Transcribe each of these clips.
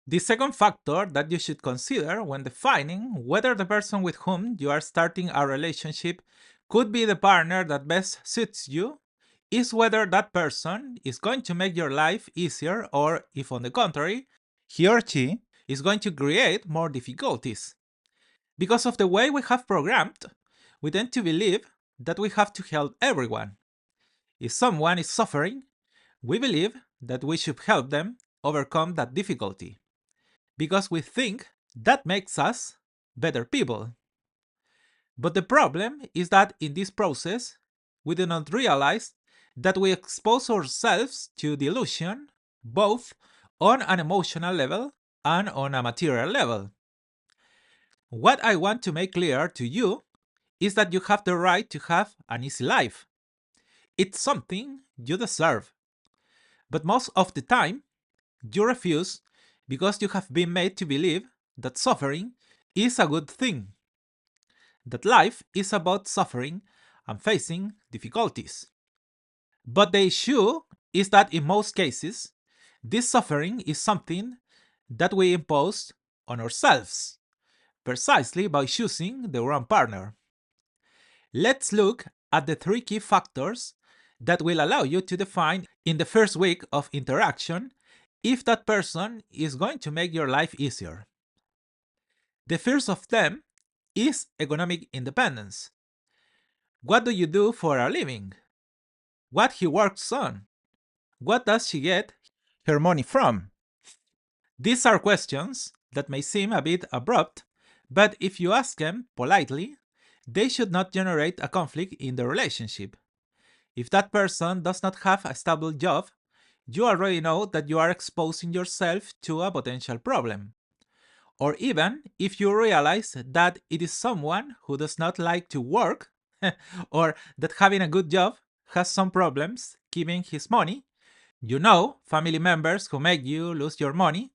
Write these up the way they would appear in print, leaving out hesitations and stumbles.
The second factor that you should consider when defining whether the person with whom you are starting a relationship could be the partner that best suits you is whether that person is going to make your life easier or if, on the contrary, he or she is going to create more difficulties. Because of the way we have programmed, we tend to believe that we have to help everyone. If someone is suffering, we believe that we should help them overcome that difficulty because we think that makes us better people. But the problem is that in this process, we do not realize that we expose ourselves to delusion both on an emotional level and on a material level. What I want to make clear to you is that you have the right to have an easy life. It's something you deserve. But most of the time, you refuse because you have been made to believe that suffering is a good thing, that life is about suffering and facing difficulties. But the issue is that in most cases, this suffering is something that we impose on ourselves, precisely by choosing the wrong partner. Let's look at the three key factors that will allow you to define in the first week of interaction if that person is going to make your life easier. The first of them is economic independence. What do you do for a living? What he works on? What does she get her money from? These are questions that may seem a bit abrupt, but if you ask them politely, they should not generate a conflict in the relationship. If that person does not have a stable job, you already know that you are exposing yourself to a potential problem. Or even if you realize that it is someone who does not like to work, or that having a good job has some problems keeping his money, you know family members who make you lose your money,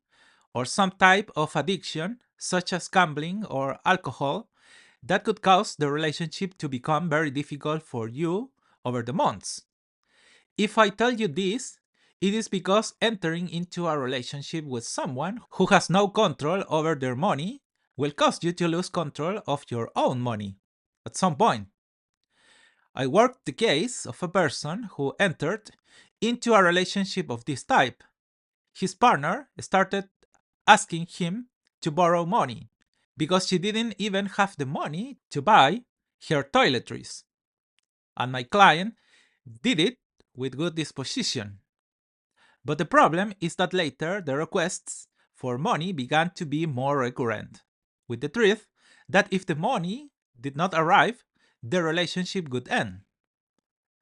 or some type of addiction, such as gambling or alcohol, that could cause the relationship to become very difficult for you over the months. If I tell you this, it is because entering into a relationship with someone who has no control over their money will cause you to lose control of your own money at some point. I worked the case of a person who entered into a relationship of this type. His partner started asking him to borrow money because she didn't even have the money to buy her toiletries. And my client did it with good disposition. But the problem is that later the requests for money began to be more recurrent, with the truth that if the money did not arrive, the relationship would end.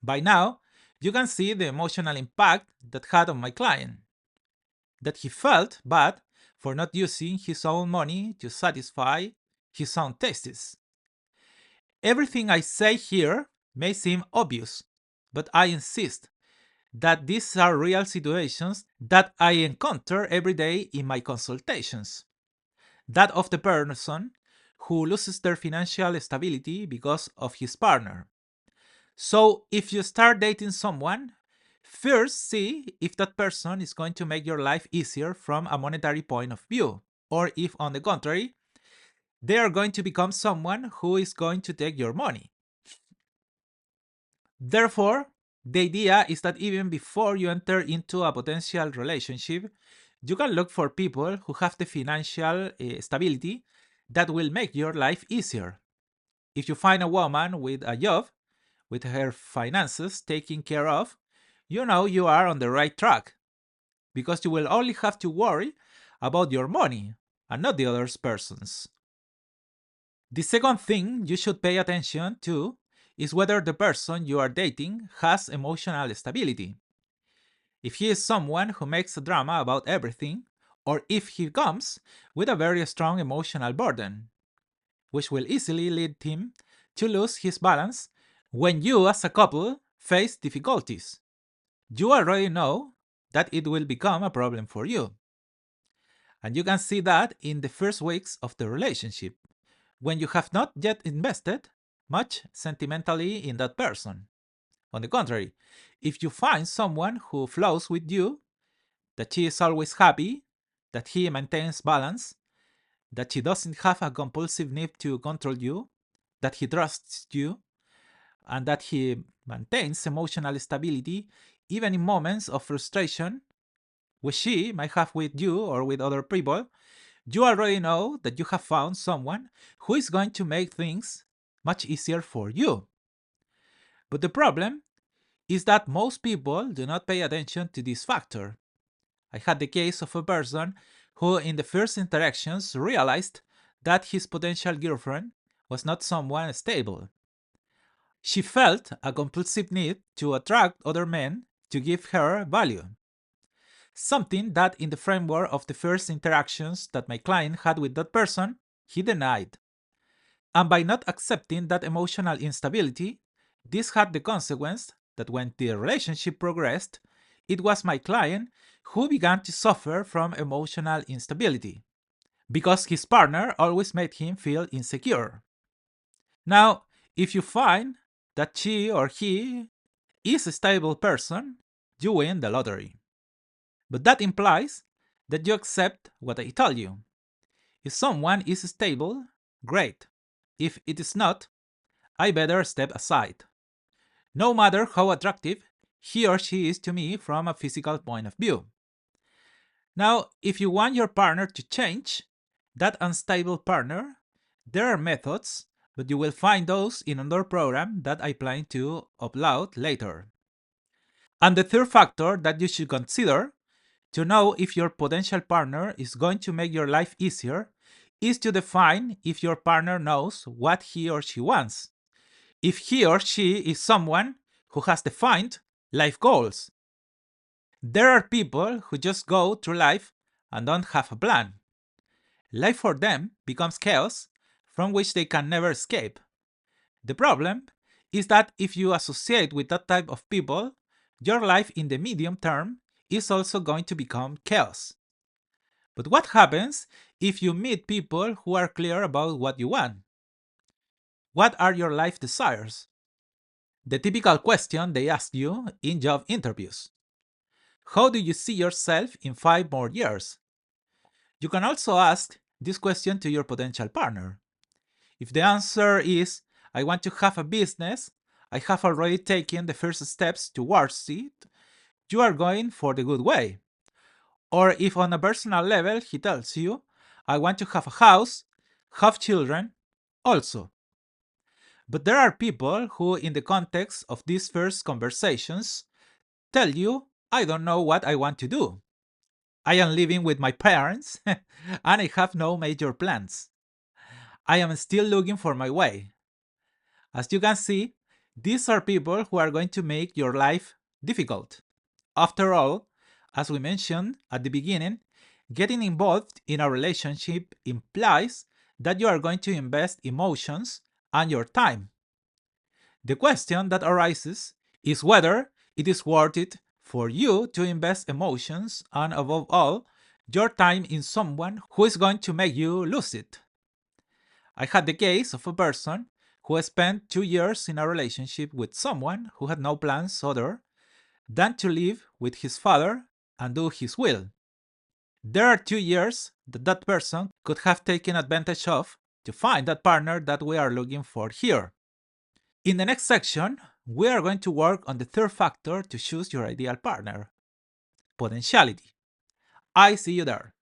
By now, you can see the emotional impact that had on my client, that he felt bad for not using his own money to satisfy his own tastes. Everything I say here may seem obvious, but I insist that these are real situations that I encounter every day in my consultations. That of the person who loses their financial stability because of his partner. So, if you start dating someone, first see if that person is going to make your life easier from a monetary point of view, or if, on the contrary, they are going to become someone who is going to take your money. Therefore, the idea is that even before you enter into a potential relationship, you can look for people who have the financial stability that will make your life easier. If you find a woman with a job, with her finances taken care of, you know you are on the right track because you will only have to worry about your money and not the other person's. The second thing you should pay attention to is whether the person you are dating has emotional stability. If he is someone who makes a drama about everything, or if he comes with a very strong emotional burden, which will easily lead him to lose his balance when you, as a couple, face difficulties. You already know that it will become a problem for you. And you can see that in the first weeks of the relationship, when you have not yet invested much sentimentally in that person. On the contrary, if you find someone who flows with you, that she is always happy, that he maintains balance, that he doesn't have a compulsive need to control you, that he trusts you, and that he maintains emotional stability even in moments of frustration, which she might have with you or with other people. You already know that you have found someone who is going to make things much easier for you. But the problem is that most people do not pay attention to this factor. I had the case of a person who, in the first interactions, realized that his potential girlfriend was not someone stable. She felt a compulsive need to attract other men to give her value, something that, in the framework of the first interactions that my client had with that person, he denied. And by not accepting that emotional instability, this had the consequence that when the relationship progressed, it was my client who began to suffer from emotional instability because his partner always made him feel insecure. Now, if you find that she or he is a stable person, you win the lottery. But that implies that you accept what I tell you. If someone is stable, great. If it is not, I better step aside. No matter how attractive he or she is to me from a physical point of view. Now, if you want your partner to change, that unstable partner, there are methods, but you will find those in another program that I plan to upload later. And the third factor that you should consider to know if your potential partner is going to make your life easier is to define if your partner knows what he or she wants. If he or she is someone who has defined life goals. There are people who just go through life and don't have a plan. Life for them becomes chaos from which they can never escape. The problem is that if you associate with that type of people, your life in the medium term is also going to become chaos. But what happens if you meet people who are clear about what you want? What are your life desires? The typical question they ask you in job interviews. How do you see yourself in 5 more years? You can also ask this question to your potential partner. If the answer is, I want to have a business, I have already taken the first steps towards it, you are going for the good way. Or if on a personal level he tells you, I want to have a house, have children, also. But there are people who, in the context of these first conversations, tell you, I don't know what I want to do. I am living with my parents and I have no major plans. I am still looking for my way. As you can see, these are people who are going to make your life difficult. After all, as we mentioned at the beginning, getting involved in a relationship implies that you are going to invest emotions and your time. The question that arises is whether it is worth it for you to invest emotions and, above all, your time in someone who is going to make you lose it. I had the case of a person who spent 2 years in a relationship with someone who had no plans other than to live with his father and do his will. There are 2 years that that person could have taken advantage of to find that partner that we are looking for here. In the next section, we are going to work on the third factor to choose your ideal partner: potentiality. I see you there.